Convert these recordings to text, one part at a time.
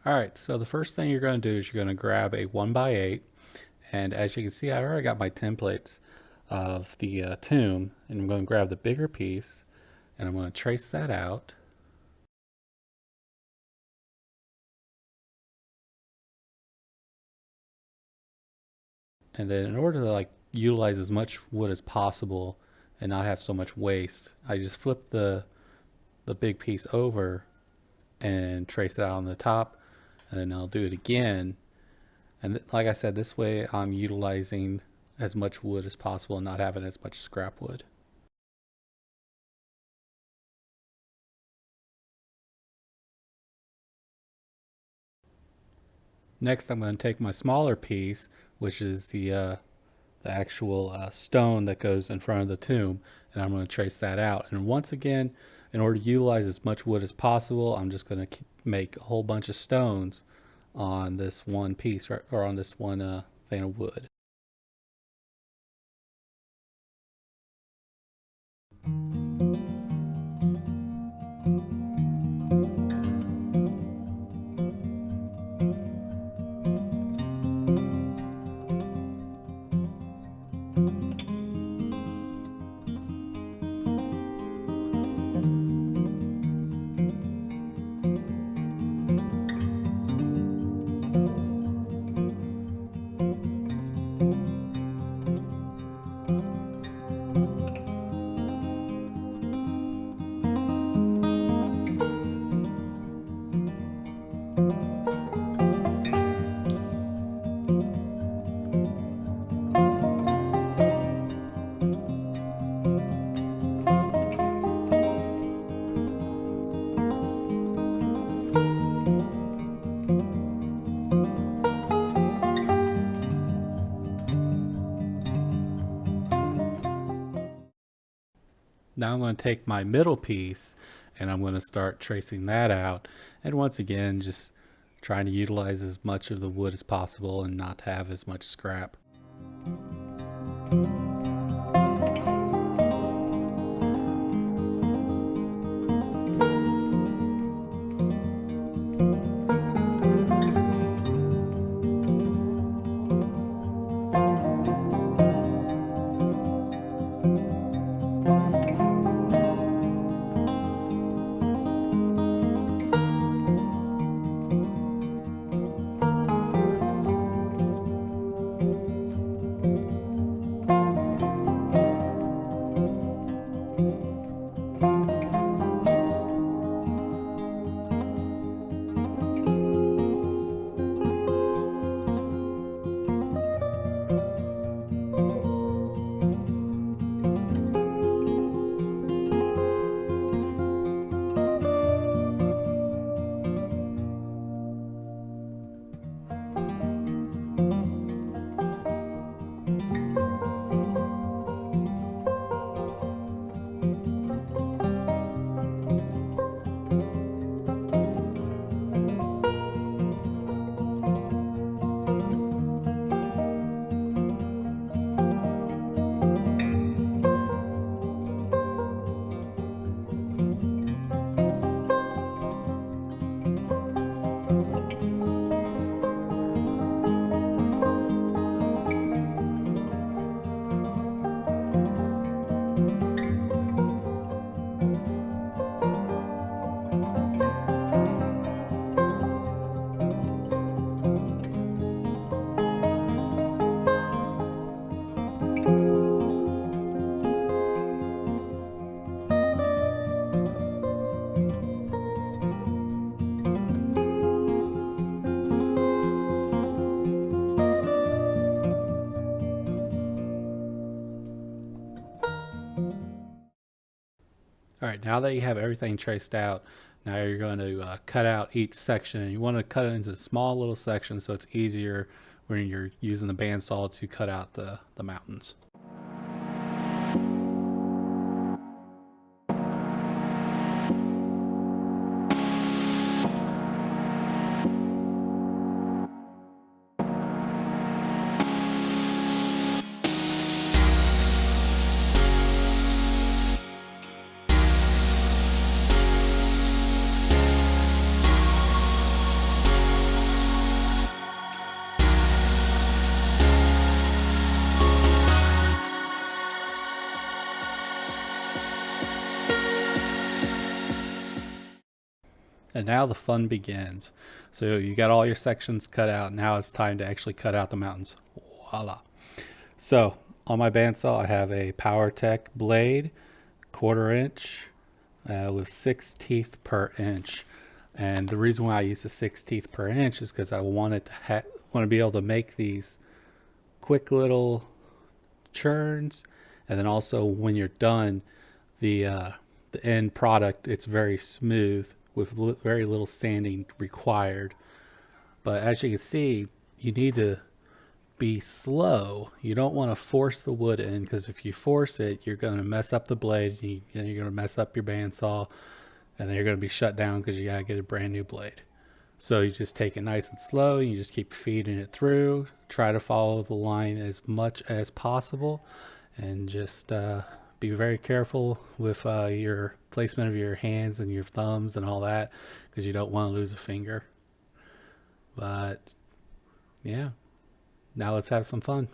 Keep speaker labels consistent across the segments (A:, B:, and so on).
A: All right, so the first thing you're going to do is you're going to grab a 1x8, and as you can see, I already got my templates of the tomb, and I'm going to grab the bigger piece, and I'm going to trace that out. And then in order to utilize as much wood as possible and not have so much waste, I just flip the big piece over and trace it out on the top, and then I'll do it again. And like I said, this way I'm utilizing as much wood as possible and not having as much scrap wood. Next, I'm going to take my smaller piece, which is the actual stone that goes in front of the tomb, and I'm going to trace that out. And once again, in order to utilize as much wood as possible, I'm just going to make a whole bunch of stones on this one piece, right, or on this one thing of wood. Now I'm going to take my middle piece and I'm going to start tracing that out. And once again, just trying to utilize as much of the wood as possible and not have as much scrap. All right, now that you have everything traced out, now you're going to cut out each section. And you want to cut it into small little sections so it's easier when you're using the bandsaw to cut out the mountains. And now the fun begins. So you got all your sections cut out. Now it's time to actually cut out the mountains. Voila. So on my bandsaw, I have a PowerTech blade, 1/4 inch, with 6 teeth per inch. And the reason why I use the 6 teeth per inch is because I wanted to want to be able to make these quick little churns, and then also when you're done, the end product, it's very smooth with very little sanding required. But as you can see, you need to be slow. You don't want to force the wood in, because if you force it, you're going to mess up the blade, and you're going to mess up your bandsaw, and then you're going to be shut down because you got to get a brand new blade. So you just take it nice and slow, and you just keep feeding it through. Try to follow the line as much as possible, and just be very careful with your placement of your hands and your thumbs and all that, because you don't want to lose a finger. But yeah, now let's have some fun.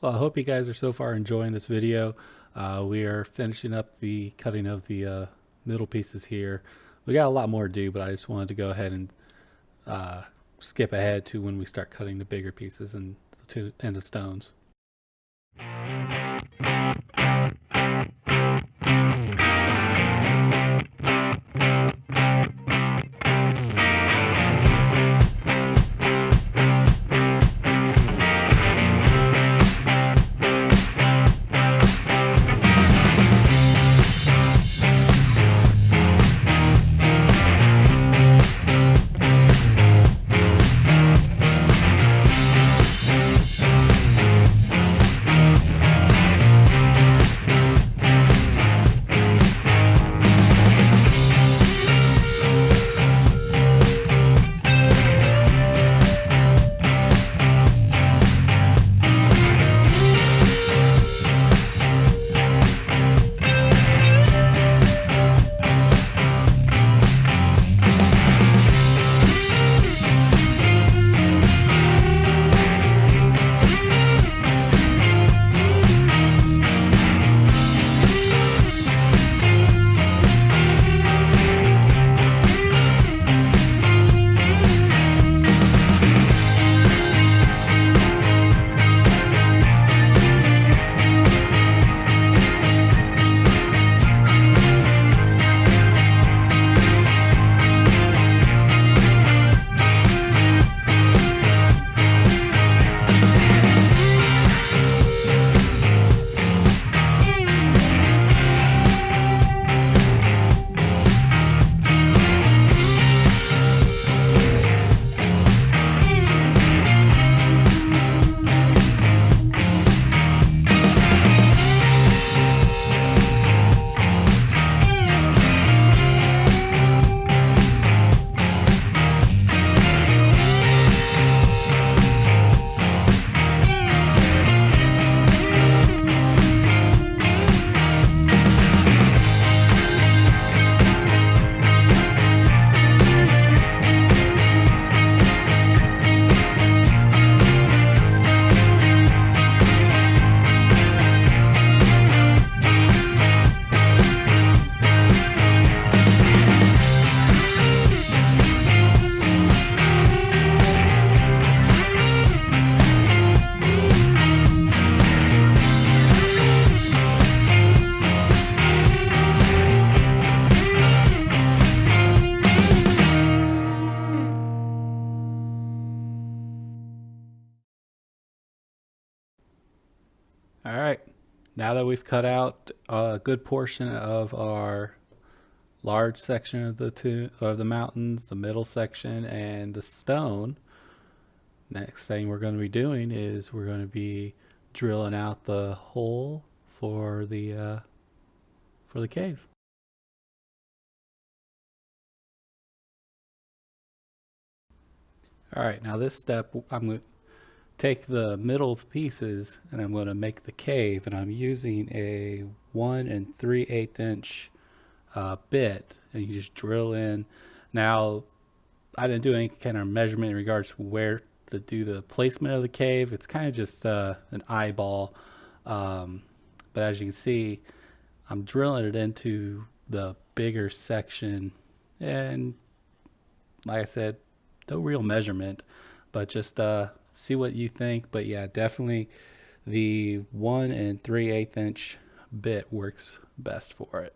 A: Well, I hope you guys are so far enjoying this video. We are finishing up the cutting of the middle pieces here. We got a lot more to do, but I just wanted to go ahead and skip ahead to when we start cutting the bigger pieces and the stones. All right, now that we've cut out a good portion of our large section of the mountains, the middle section, and the stone, next thing we're going to be doing is we're going to be drilling out the hole for the cave. All right, now this step, I'm going to take the middle pieces and I'm going to make the cave, and I'm using a 1 3/8 inch bit, and you just drill in. Now, I didn't do any kind of measurement in regards to where to do the placement of the cave. It's kind of just an eyeball, but as you can see, I'm drilling it into the bigger section, and like I said, no real measurement, but just see what you think. But yeah, definitely the 1 3/8 inch bit works best for it.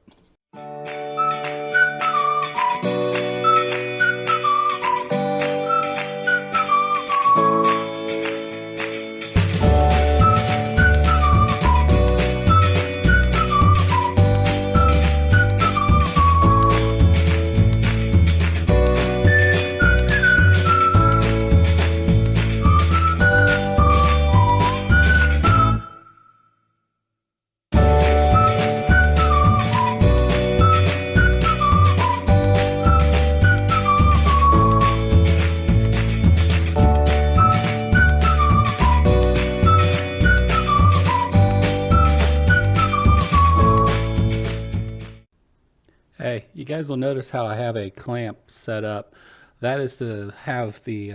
A: Hey, you guys will notice how I have a clamp set up. That is to have the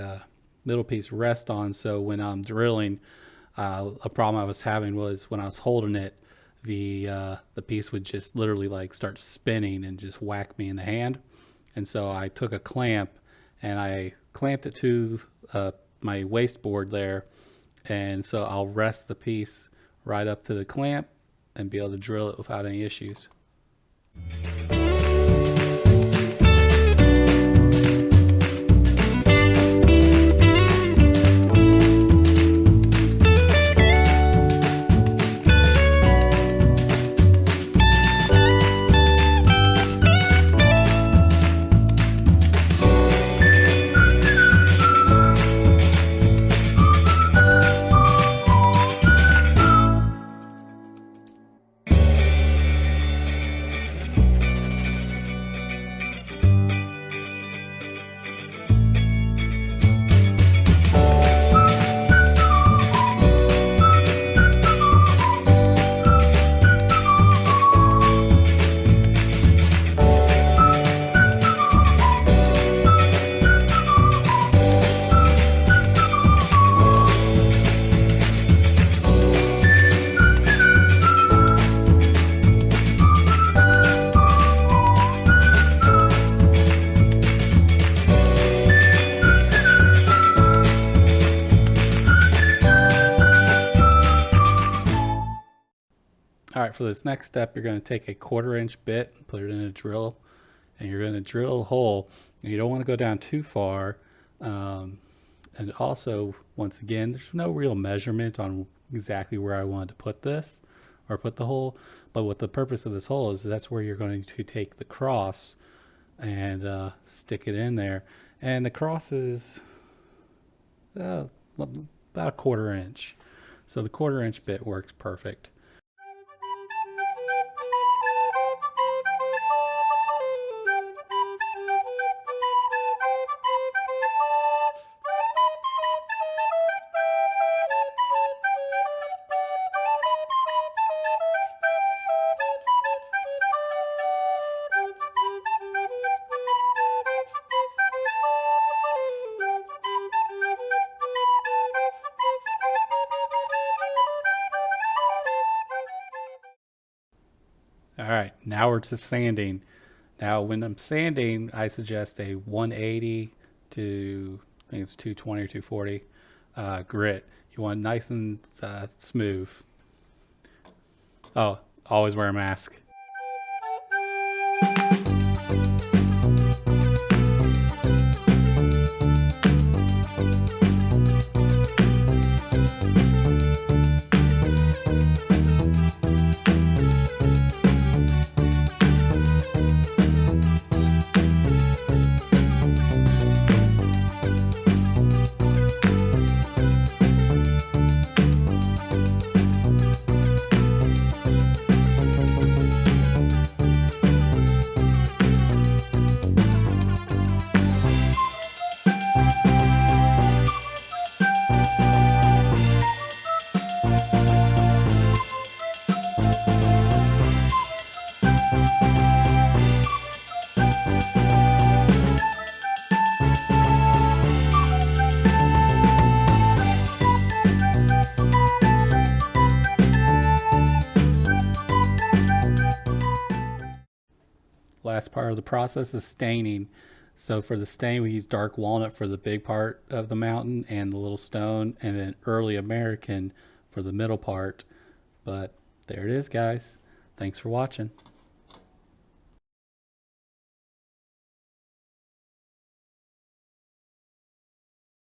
A: middle piece rest on, so when I'm drilling, a problem I was having was when I was holding it, the piece would just literally like start spinning and just whack me in the hand. And so I took a clamp and I clamped it to my waste board there, and so I'll rest the piece right up to the clamp and be able to drill it without any issues. All right, for this next step, you're going to take a 1/4 inch bit, put it in a drill, and you're going to drill a hole. You don't want to go down too far. And also, once again, there's no real measurement on exactly where I wanted to put this or put the hole. But what the purpose of this hole is, that's where you're going to take the cross and stick it in there. And the cross is about a 1/4 inch. So the 1/4 inch bit works perfect. All right, now we're to sanding. Now, when I'm sanding, I suggest a 180 to, I think it's 220 or 240 grit. You want nice and smooth. Oh, always wear a mask. last part of the process is staining. So for the stain, we use dark walnut for the big part of the mountain and the little stone, and then early American for the middle part. But there it is, guys. Thanks for watching.